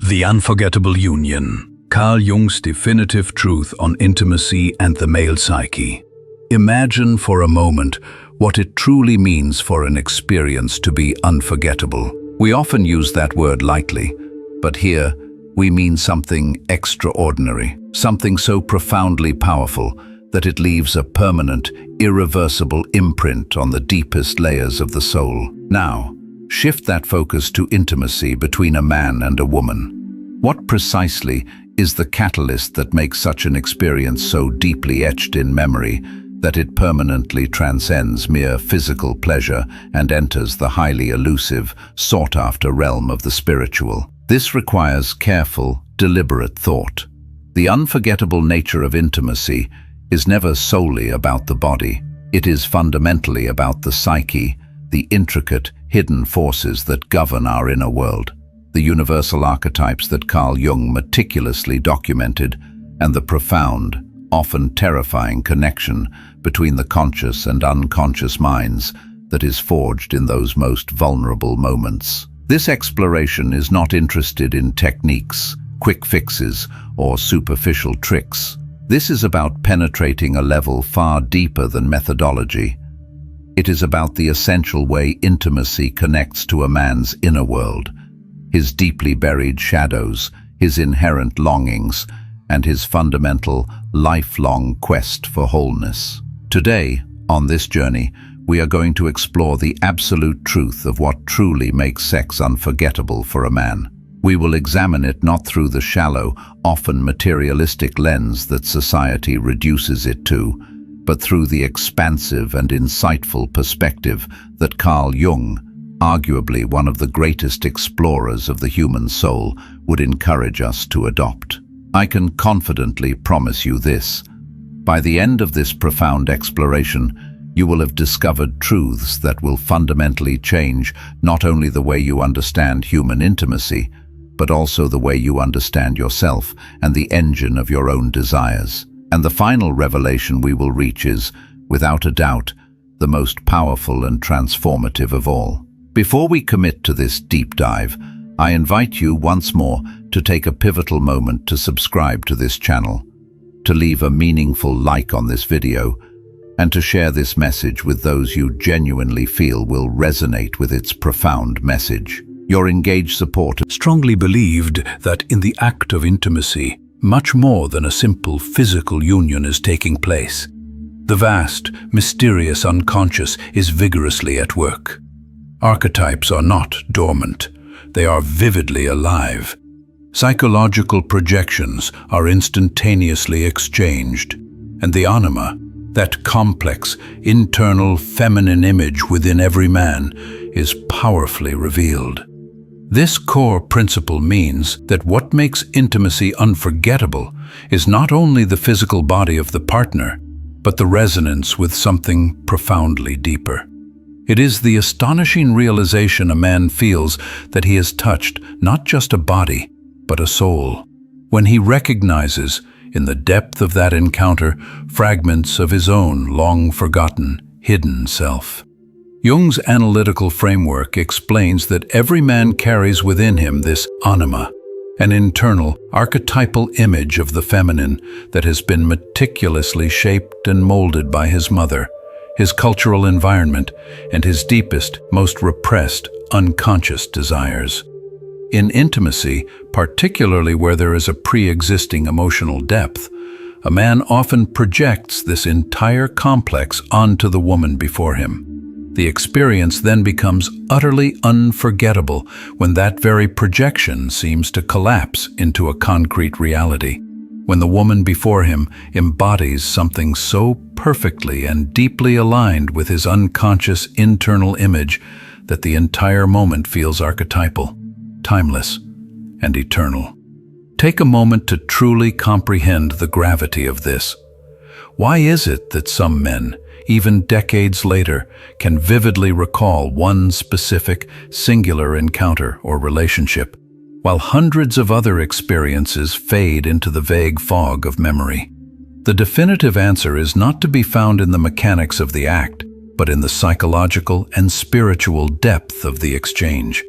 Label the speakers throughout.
Speaker 1: The Unforgettable Union, Carl Jung's definitive truth on intimacy and the male psyche. Imagine for a moment what it truly means for an experience to be unforgettable. We often use that word lightly, but here we mean something extraordinary, something so profoundly powerful that it leaves a permanent, irreversible imprint on the deepest layers of the soul. Now, shift that focus to intimacy between a man and a woman. What precisely is the catalyst that makes such an experience so deeply etched in memory that it permanently transcends mere physical pleasure and enters the highly elusive, sought-after realm of the spiritual? This requires careful, deliberate thought. The unforgettable nature of intimacy is never solely about the body. It is fundamentally about the psyche, the intricate, hidden forces that govern our inner world, the universal archetypes that Carl Jung meticulously documented, and the profound, often terrifying connection between the conscious and unconscious minds that is forged in those most vulnerable moments. This exploration is not interested in techniques, quick fixes, or superficial tricks. This is about penetrating a level far deeper than methodology. It is about the essential way intimacy connects to a man's inner world, his deeply buried shadows, his inherent longings, and his fundamental, lifelong quest for wholeness. Today, on this journey, we are going to explore the absolute truth of what truly makes sex unforgettable for a man. We will examine it not through the shallow, often materialistic lens that society reduces it to, but through the expansive and insightful perspective that Carl Jung, arguably one of the greatest explorers of the human soul, would encourage us to adopt. I can confidently promise you this: by the end of this profound exploration, you will have discovered truths that will fundamentally change not only the way you understand human intimacy, but also the way you understand yourself and the engine of your own desires. And the final revelation we will reach is, without a doubt, the most powerful and transformative of all. Before we commit to this deep dive, I invite you once more to take a pivotal moment to subscribe to this channel, to leave a meaningful like on this video, and to share this message with those you genuinely feel will resonate with its profound message. Your engaged support Strongly believed that in the act of intimacy, much more than a simple physical union is taking place. The vast, mysterious unconscious is vigorously at work. Archetypes are not dormant. They are vividly alive. Psychological projections are instantaneously exchanged, and the anima, that complex, internal feminine image within every man, is powerfully revealed. This core principle means that what makes intimacy unforgettable is not only the physical body of the partner, but the resonance with something profoundly deeper. It is the astonishing realization a man feels that he has touched not just a body, but a soul, when he recognizes, in the depth of that encounter, fragments of his own long-forgotten, hidden self. Jung's analytical framework explains that every man carries within him this anima, an internal, archetypal image of the feminine that has been meticulously shaped and molded by his mother, his cultural environment, and his deepest, most repressed, unconscious desires. In intimacy, particularly where there is a pre-existing emotional depth, a man often projects this entire complex onto the woman before him. The experience then becomes utterly unforgettable when that very projection seems to collapse into a concrete reality, when the woman before him embodies something so perfectly and deeply aligned with his unconscious internal image that the entire moment feels archetypal, timeless, and eternal. Take a moment to truly comprehend the gravity of this. Why is it that some men, even decades later, can vividly recall one specific, singular encounter or relationship, while hundreds of other experiences fade into the vague fog of memory? The definitive answer is not to be found in the mechanics of the act, but in the psychological and spiritual depth of the exchange.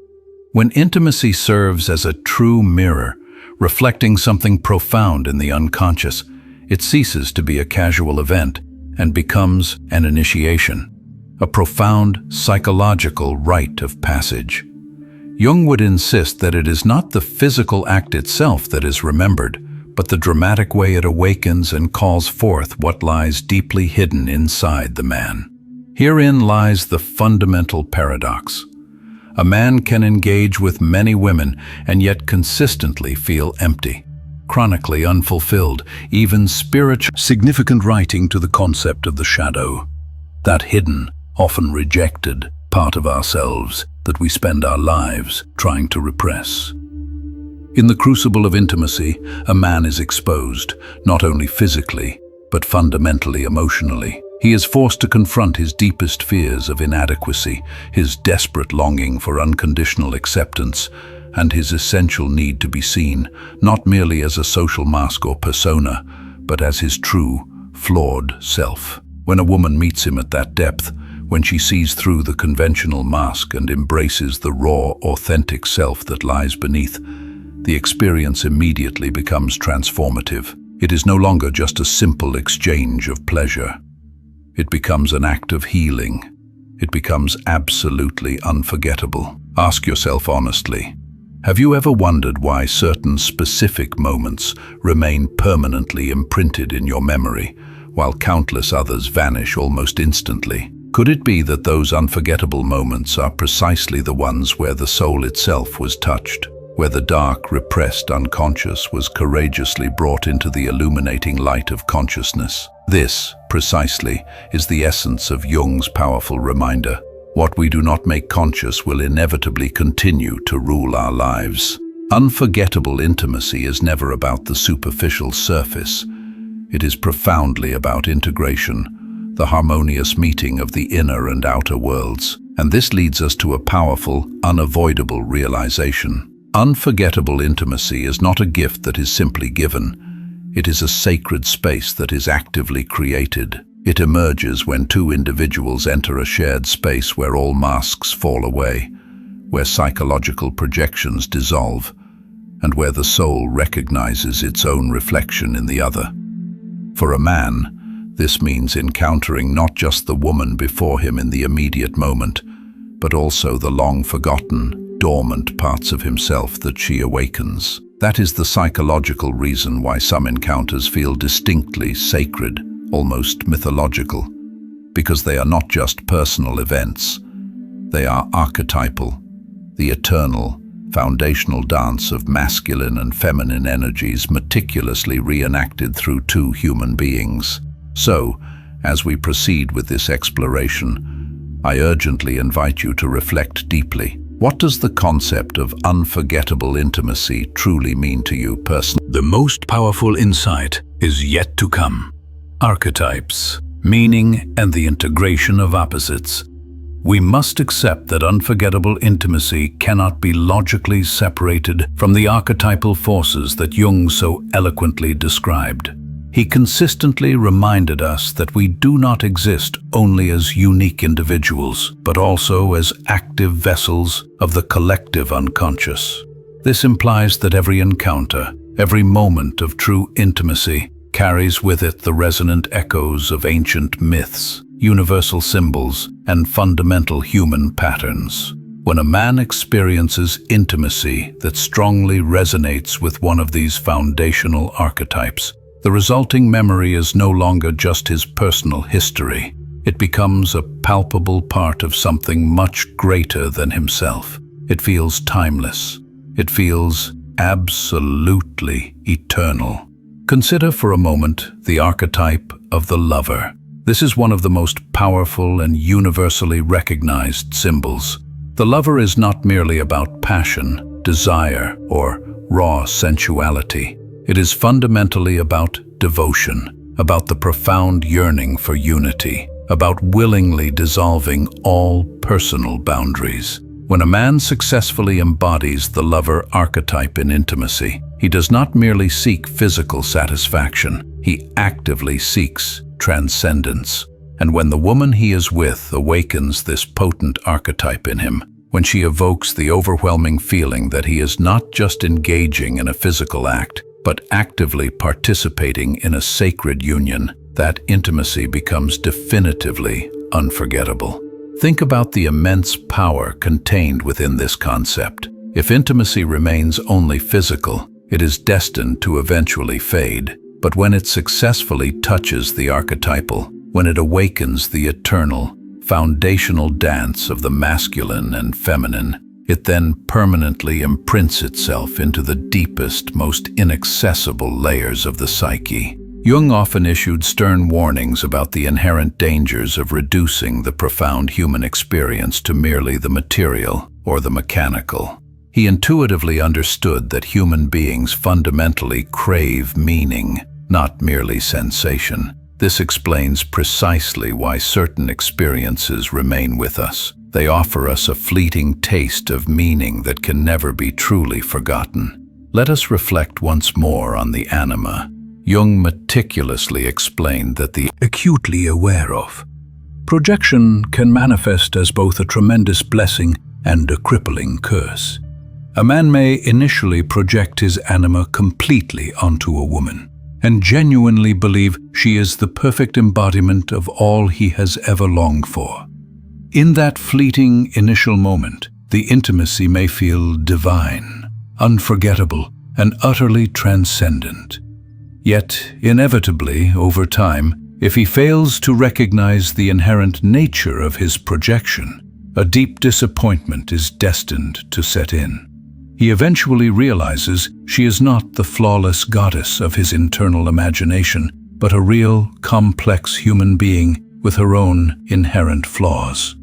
Speaker 1: When intimacy serves as a true mirror, reflecting something profound in the unconscious, it ceases to be a casual event and becomes an initiation, a profound psychological rite of passage. Jung would insist that it is not the physical act itself that is remembered, but the dramatic way it awakens and calls forth what lies deeply hidden inside the man. Herein lies the fundamental paradox. A man can engage with many women and yet consistently feel empty, chronically unfulfilled, even spiritual. Significant writing to the concept of the shadow, that hidden, often rejected part of ourselves that we spend our lives trying to repress. In the crucible of intimacy, a man is exposed, not only physically, but fundamentally emotionally. He is forced to confront his deepest fears of inadequacy, his desperate longing for unconditional acceptance, and his essential need to be seen, not merely as a social mask or persona, but as his true, flawed self. When a woman meets him at that depth, when she sees through the conventional mask and embraces the raw, authentic self that lies beneath, the experience immediately becomes transformative. It is no longer just a simple exchange of pleasure. It becomes an act of healing. It becomes absolutely unforgettable. Ask yourself honestly, have you ever wondered why certain specific moments remain permanently imprinted in your memory, while countless others vanish almost instantly? Could it be that those unforgettable moments are precisely the ones where the soul itself was touched, where the dark, repressed unconscious was courageously brought into the illuminating light of consciousness? This, precisely, is the essence of Jung's powerful reminder. What we do not make conscious will inevitably continue to rule our lives. Unforgettable intimacy is never about the superficial surface. It is profoundly about integration, the harmonious meeting of the inner and outer worlds. And this leads us to a powerful, unavoidable realization. Unforgettable intimacy is not a gift that is simply given. It is a sacred space that is actively created. It emerges when two individuals enter a shared space where all masks fall away, where psychological projections dissolve, and where the soul recognizes its own reflection in the other. For a man, this means encountering not just the woman before him in the immediate moment, but also the long-forgotten, dormant parts of himself that she awakens. That is the psychological reason why some encounters feel distinctly sacred, almost mythological, because they are not just personal events. They are archetypal, the eternal, foundational dance of masculine and feminine energies meticulously reenacted through two human beings. So, as we proceed with this exploration, I urgently invite you to reflect deeply. What does the concept of unforgettable intimacy truly mean to you personally? The most powerful insight is yet to come. Archetypes, meaning, and the integration of opposites. We must accept that unforgettable intimacy cannot be logically separated from the archetypal forces that Jung so eloquently described. He consistently reminded us that we do not exist only as unique individuals, but also as active vessels of the collective unconscious. This implies that every encounter, every moment of true intimacy, carries with it the resonant echoes of ancient myths, universal symbols, and fundamental human patterns. When a man experiences intimacy that strongly resonates with one of these foundational archetypes, the resulting memory is no longer just his personal history. It becomes a palpable part of something much greater than himself. It feels timeless. It feels absolutely eternal. Consider for a moment the archetype of the lover. This is one of the most powerful and universally recognized symbols. The lover is not merely about passion, desire, or raw sensuality. It is fundamentally about devotion, about the profound yearning for unity, about willingly dissolving all personal boundaries. When a man successfully embodies the lover archetype in intimacy, he does not merely seek physical satisfaction, he actively seeks transcendence. And when the woman he is with awakens this potent archetype in him, when she evokes the overwhelming feeling that he is not just engaging in a physical act, but actively participating in a sacred union, that intimacy becomes definitively unforgettable. Think about the immense power contained within this concept. If intimacy remains only physical, it is destined to eventually fade. But when it successfully touches the archetypal, when it awakens the eternal, foundational dance of the masculine and feminine, it then permanently imprints itself into the deepest, most inaccessible layers of the psyche. Jung often issued stern warnings about the inherent dangers of reducing the profound human experience to merely the material or the mechanical. He intuitively understood that human beings fundamentally crave meaning, not merely sensation. This explains precisely why certain experiences remain with us. They offer us a fleeting taste of meaning that can never be truly forgotten. Let us reflect once more on the anima. Jung meticulously explained that the acutely aware of projection can manifest as both a tremendous blessing and a crippling curse. A man may initially project his anima completely onto a woman and genuinely believe she is the perfect embodiment of all he has ever longed for. In that fleeting initial moment, the intimacy may feel divine, unforgettable, and utterly transcendent. Yet, inevitably, over time, if he fails to recognize the inherent nature of his projection, a deep disappointment is destined to set in. He eventually realizes she is not the flawless goddess of his internal imagination, but a real, complex human being with her own inherent flaws.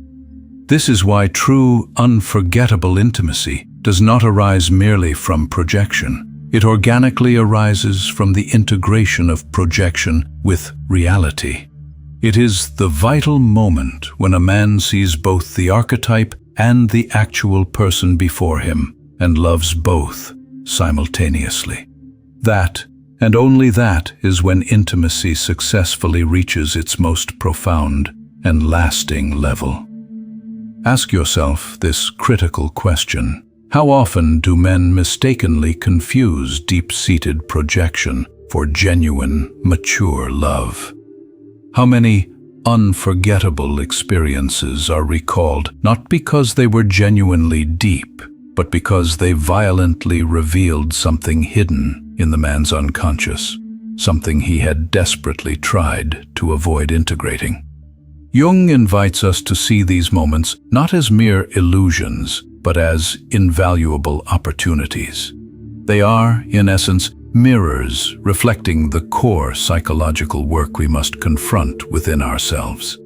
Speaker 1: This is why true, unforgettable intimacy does not arise merely from projection. It organically arises from the integration of projection with reality. It is the vital moment when a man sees both the archetype and the actual person before him, and loves both simultaneously. That, and only that, is when intimacy successfully reaches its most profound and lasting level. Ask yourself this critical question: how often do men mistakenly confuse deep-seated projection for genuine, mature love? How many unforgettable experiences are recalled not because they were genuinely deep, but because they violently revealed something hidden in the man's unconscious, something he had desperately tried to avoid integrating? Jung invites us to see these moments not as mere illusions, but as invaluable opportunities. They are, in essence, mirrors reflecting the core psychological work we must confront within ourselves.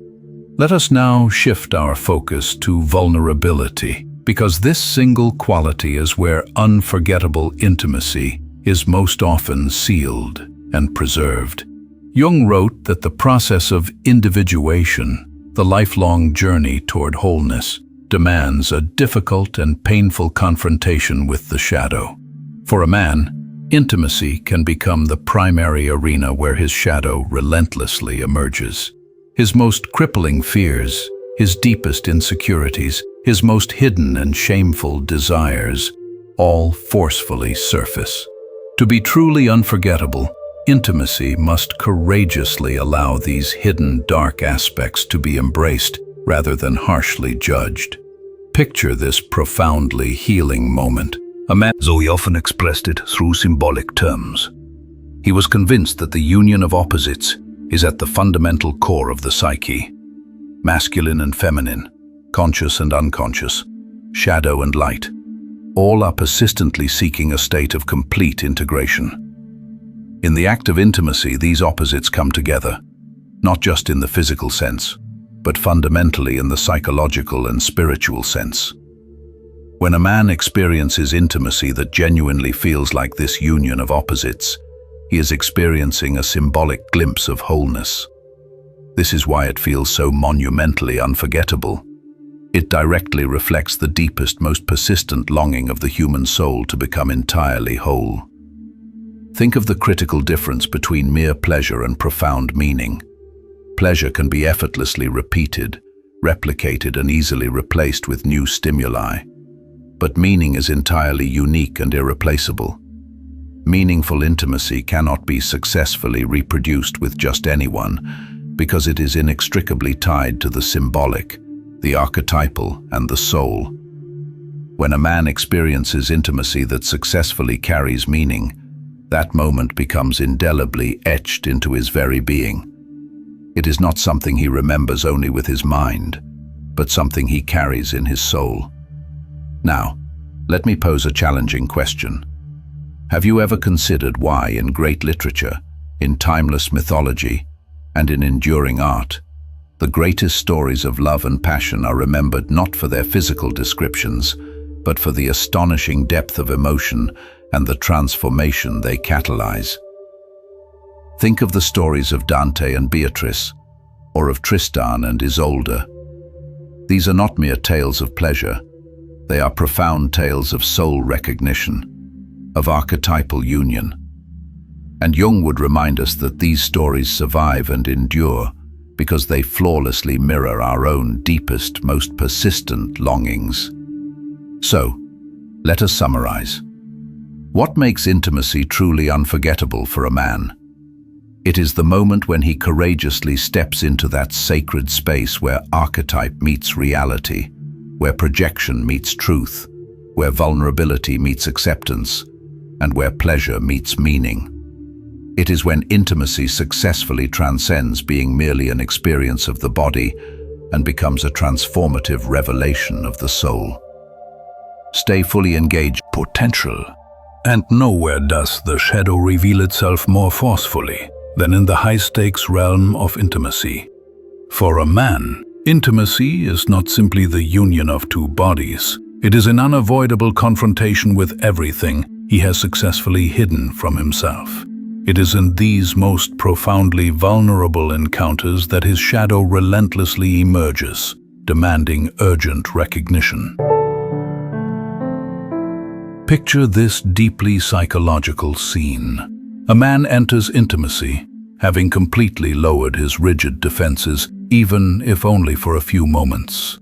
Speaker 1: Let us now shift our focus to vulnerability, because this single quality is where unforgettable intimacy is most often sealed and preserved. Jung wrote that the process of individuation, the lifelong journey toward wholeness, demands a difficult and painful confrontation with the shadow. For a man, intimacy can become the primary arena where his shadow relentlessly emerges. His most crippling fears, his deepest insecurities, his most hidden and shameful desires, all forcefully surface. To be truly unforgettable, intimacy must courageously allow these hidden dark aspects to be embraced rather than harshly judged. Picture this profoundly healing moment. A man, Zoe often expressed it through symbolic terms. He was convinced that the union of opposites is at the fundamental core of the psyche. Masculine and feminine, conscious and unconscious, shadow and light, all are persistently seeking a state of complete integration. In the act of intimacy, these opposites come together, not just in the physical sense, but fundamentally in the psychological and spiritual sense. When a man experiences intimacy that genuinely feels like this union of opposites, he is experiencing a symbolic glimpse of wholeness. This is why it feels so monumentally unforgettable. It directly reflects the deepest, most persistent longing of the human soul to become entirely whole. Think of the critical difference between mere pleasure and profound meaning. Pleasure can be effortlessly repeated, replicated and easily replaced with new stimuli. But meaning is entirely unique and irreplaceable. Meaningful intimacy cannot be successfully reproduced with just anyone because it is inextricably tied to the symbolic, the archetypal, and the soul. When a man experiences intimacy that successfully carries meaning, that moment becomes indelibly etched into his very being. It is not something he remembers only with his mind, but something he carries in his soul. Now, let me pose a challenging question. Have you ever considered why in great literature, in timeless mythology, and in enduring art, the greatest stories of love and passion are remembered not for their physical descriptions, but for the astonishing depth of emotion and the transformation they catalyze? Think of the stories of Dante and Beatrice, or of Tristan and Isolde. These are not mere tales of pleasure. They are profound tales of soul recognition, of archetypal union. And Jung would remind us that these stories survive and endure because they flawlessly mirror our own deepest, most persistent longings. So, let us summarize. What makes intimacy truly unforgettable for a man? It is the moment when he courageously steps into that sacred space where archetype meets reality, where projection meets truth, where vulnerability meets acceptance, and where pleasure meets meaning. It is when intimacy successfully transcends being merely an experience of the body and becomes a transformative revelation of the soul. Stay fully engaged.
Speaker 2: Potential. And nowhere does the shadow reveal itself more forcefully than in the high-stakes realm of intimacy. For a man, intimacy is not simply the union of two bodies. It is an unavoidable confrontation with everything he has successfully hidden from himself. It is in these most profoundly vulnerable encounters that his shadow relentlessly emerges, demanding urgent recognition. Picture this deeply psychological scene. A man enters intimacy, having completely lowered his rigid defenses, even if only for a few moments.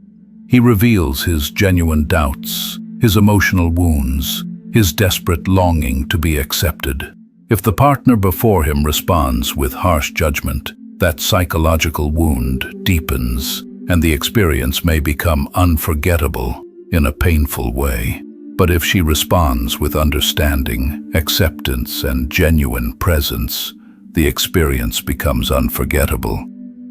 Speaker 2: He reveals his genuine doubts, his emotional wounds, his desperate longing to be accepted. If the partner before him responds with harsh judgment, that psychological wound deepens, and the experience may become unforgettable in a painful way. But if she responds with understanding, acceptance, and genuine presence, the experience becomes unforgettable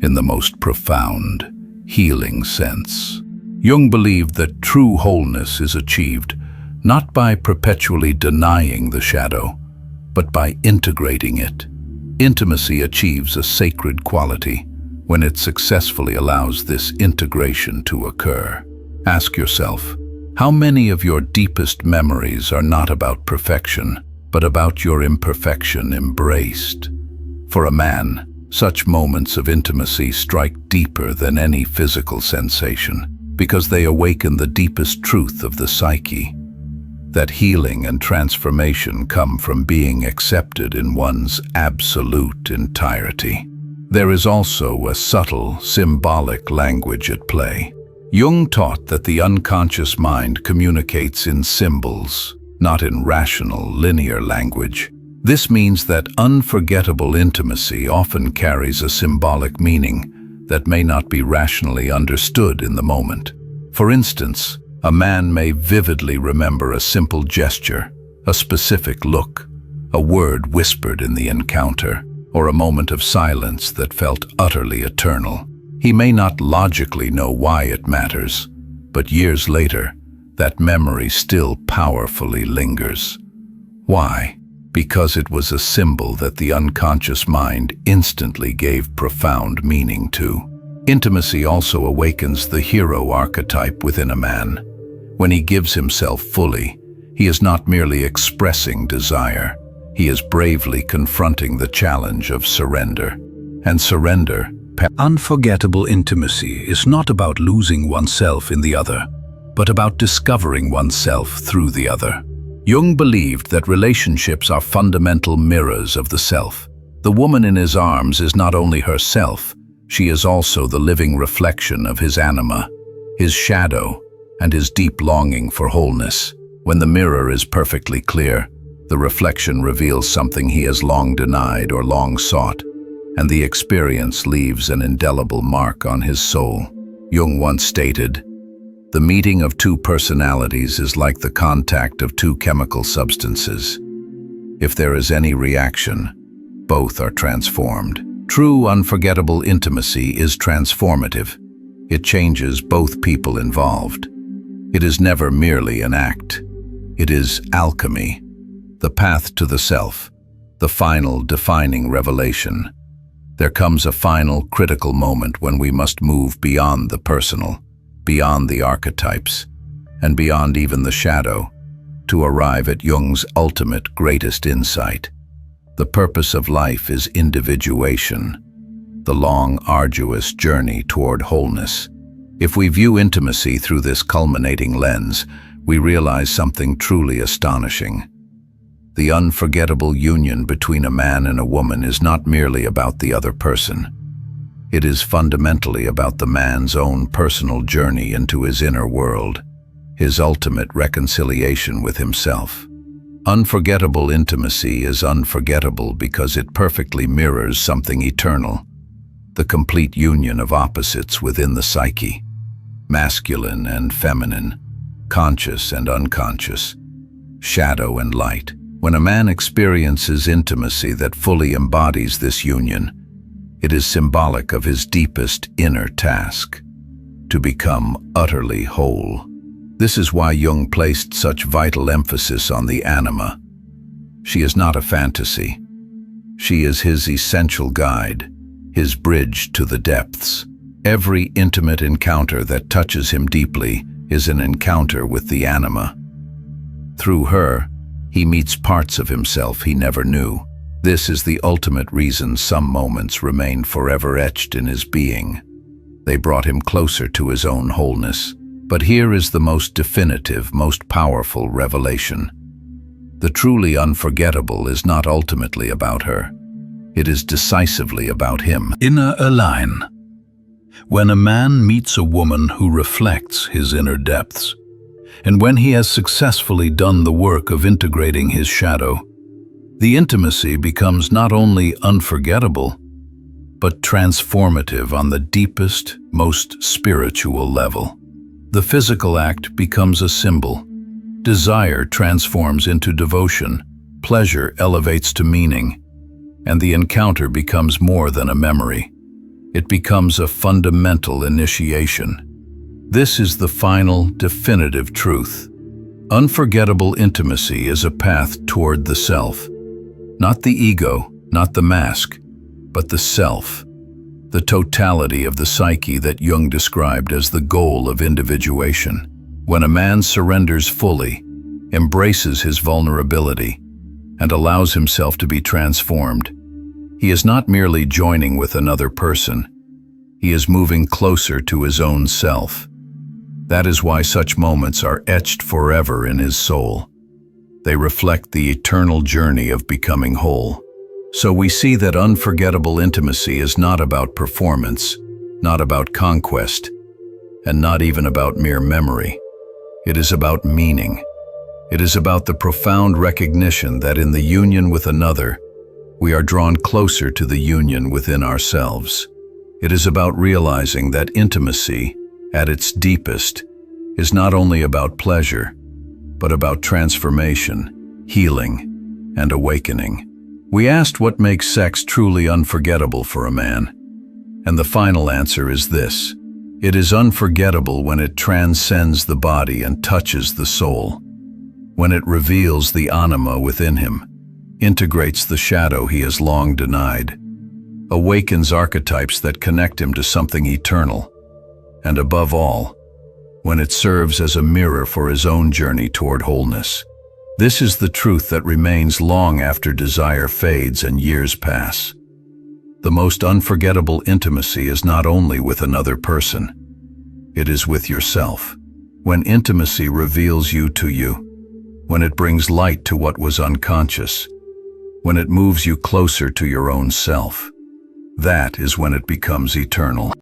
Speaker 2: in the most profound, healing sense. Jung believed that true wholeness is achieved not by perpetually denying the shadow, but by integrating it. Intimacy achieves a sacred quality when it successfully allows this integration to occur. Ask yourself, how many of your deepest memories are not about perfection, but about your imperfection embraced? For a man, such moments of intimacy strike deeper than any physical sensation, because they awaken the deepest truth of the psyche. That healing and transformation come from being accepted in one's absolute entirety. There is also a subtle, symbolic language at play. Jung taught that the unconscious mind communicates in symbols, not in rational, linear language. This means that unforgettable intimacy often carries a symbolic meaning that may not be rationally understood in the moment. For instance, a man may vividly remember a simple gesture, a specific look, a word whispered in the encounter, or a moment of silence that felt utterly eternal. He may not logically know why it matters, but years later, that memory still powerfully lingers. Why? Because it was a symbol that the unconscious mind instantly gave profound meaning to. Intimacy also awakens the hero archetype within a man. When he gives himself fully, he is not merely expressing desire. He is bravely confronting the challenge of surrender. And surrender. Unforgettable intimacy is not about losing oneself in the other, but about discovering oneself through the other. Jung believed that relationships are fundamental mirrors of the self. The woman in his arms is not only herself, She is also the living reflection of his anima, his shadow, and his deep longing for wholeness. When the mirror is perfectly clear, the reflection reveals something he has long denied or long sought, and the experience leaves an indelible mark on his soul. Jung once stated, "The meeting of two personalities is like the contact of two chemical substances. If there is any reaction, both are transformed." True, unforgettable intimacy is transformative. It changes both people involved. It is never merely an act. It is alchemy, the path to the self, the final defining revelation. There comes a final critical moment when we must move beyond the personal, beyond the archetypes, and beyond even the shadow, to arrive at Jung's ultimate greatest insight. The purpose of life is individuation, the long, arduous journey toward wholeness. If we view intimacy through this culminating lens, we realize something truly astonishing. The unforgettable union between a man and a woman is not merely about the other person. It is fundamentally about the man's own personal journey into his inner world, his ultimate reconciliation with himself. Unforgettable intimacy is unforgettable because it perfectly mirrors something eternal, the complete union of opposites within the psyche, masculine and feminine, conscious and unconscious, shadow and light. When a man experiences intimacy that fully embodies this union, it is symbolic of his deepest inner task, to become utterly whole. This is why Jung placed such vital emphasis on the anima. She is not a fantasy. She is his essential guide, his bridge to the depths. Every intimate encounter that touches him deeply is an encounter with the anima. Through her, he meets parts of himself he never knew. This is the ultimate reason some moments remain forever etched in his being. They brought him closer to his own wholeness. But here is the most definitive, most powerful revelation. The truly unforgettable is not ultimately about her. It is decisively about him.
Speaker 1: Inner align. When a man meets a woman who reflects his inner depths, and when he has successfully done the work of integrating his shadow, the intimacy becomes not only unforgettable, but transformative on the deepest, most spiritual level. The physical act becomes a symbol. Desire transforms into devotion. Pleasure elevates to meaning. And the encounter becomes more than a memory. It becomes a fundamental initiation. This is the final, definitive truth. Unforgettable intimacy is a path toward the self. Not the ego, not the mask, but the self. The totality of the psyche that Jung described as the goal of individuation. When a man surrenders fully, embraces his vulnerability, and allows himself to be transformed, he is not merely joining with another person, he is moving closer to his own self. That is why such moments are etched forever in his soul. They reflect the eternal journey of becoming whole. So we see that unforgettable intimacy is not about performance, not about conquest, and not even about mere memory. It is about meaning. It is about the profound recognition that in the union with another, we are drawn closer to the union within ourselves. It is about realizing that intimacy, at its deepest, is not only about pleasure, but about transformation, healing, and awakening. We asked what makes sex truly unforgettable for a man, and the final answer is this: it is unforgettable when it transcends the body and touches the soul, when it reveals the anima within him, integrates the shadow he has long denied, awakens archetypes that connect him to something eternal, and above all, when it serves as a mirror for his own journey toward wholeness. This is the truth that remains long after desire fades and years pass. The most unforgettable intimacy is not only with another person, it is with yourself. When intimacy reveals you to you, when it brings light to what was unconscious, when it moves you closer to your own self, That is when it becomes eternal.